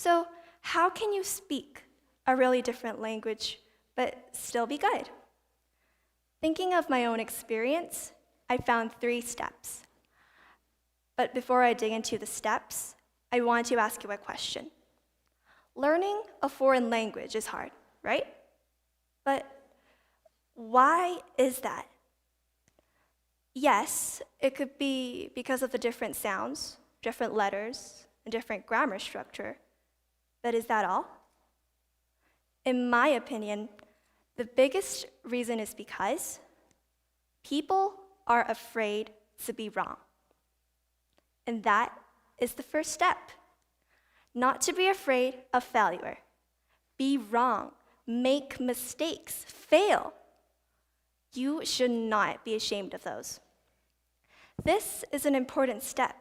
So how can you speak a really different language but still be good? Thinking of my own experience, I found 3 steps. But before I dig into the steps, I want to ask you a question. Learning a foreign language is hard, right? But why is that? Yes, it could be because of the different sounds, different letters, and different grammar structure. But is that all? In my opinion, the biggest reason is because people are afraid to be wrong. And that is the first step. Not to be afraid of failure. Be wrong. Make mistakes. Fail. You should not be ashamed of those. This is an important step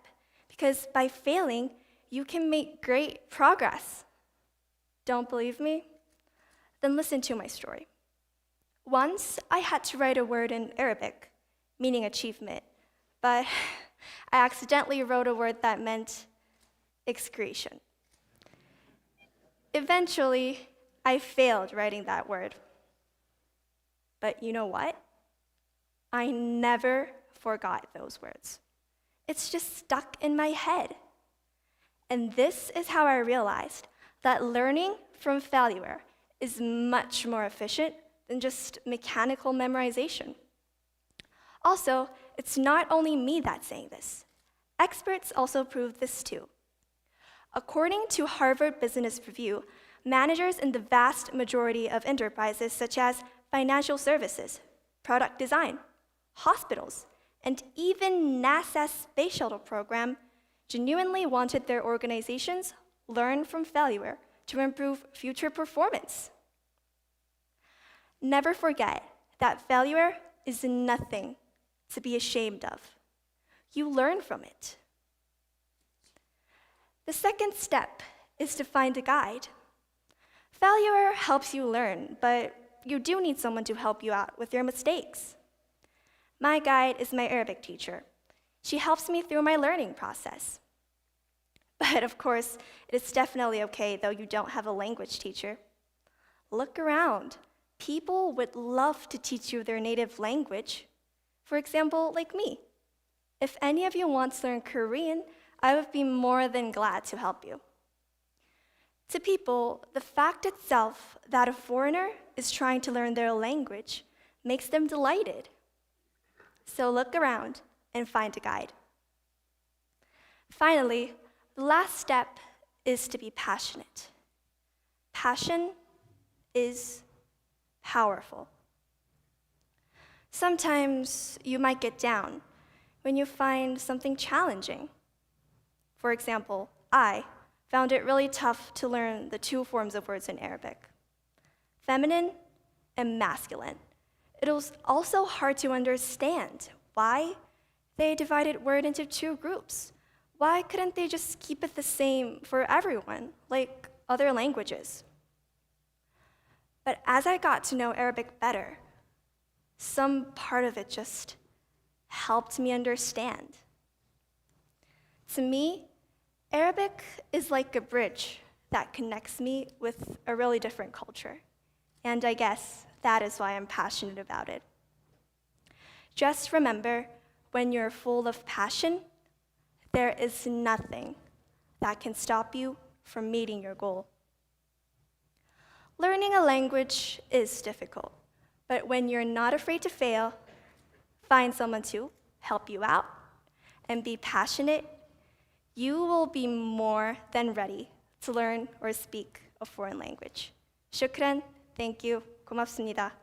because by failing, you can make great progress. Don't believe me? Then listen to my story. Once, I had to write a word in Arabic, meaning achievement, but I accidentally wrote a word that meant excretion. Eventually, I failed writing that word. But you know what? I never forgot those words. It's just stuck in my head. And this is how I realized that learning from failure is much more efficient than just mechanical memorization. Also, it's not only me that's saying this. Experts also proved this too. According to Harvard Business Review, managers in the vast majority of enterprises such as financial services, product design, hospitals, and even NASA's space shuttle program genuinely wanted their organizations learn from failure to improve future performance. Never forget that failure is nothing to be ashamed of. You learn from it. The second step is to find a guide. Failure helps you learn, but you do need someone to help you out with your mistakes. My guide is my Arabic teacher. She helps me through my learning process. But of course, it is definitely okay though you don't have a language teacher. Look around. People would love to teach you their native language. For example, like me. If any of you want to learn Korean, I would be more than glad to help you. To people, the fact itself that a foreigner is trying to learn their language makes them delighted. So look around and find a guide. Finally, the last step is to be passionate. Passion is powerful. Sometimes you might get down when you find something challenging. For example, I found it really tough to learn the 2 forms of words in Arabic, feminine and masculine. It was also hard to understand why they divided word into 2 groups. Why couldn't they just keep it the same for everyone, like other languages? But as I got to know Arabic better, some part of it just helped me understand. To me, Arabic is like a bridge that connects me with a really different culture. And I guess that is why I'm passionate about it. Just remember, when you're full of passion, there is nothing that can stop you from meeting your goal. Learning a language is difficult, but when you're not afraid to fail, find someone to help you out, and be passionate, you will be more than ready to learn or speak a foreign language. Shukran, thank you, 고맙습니다.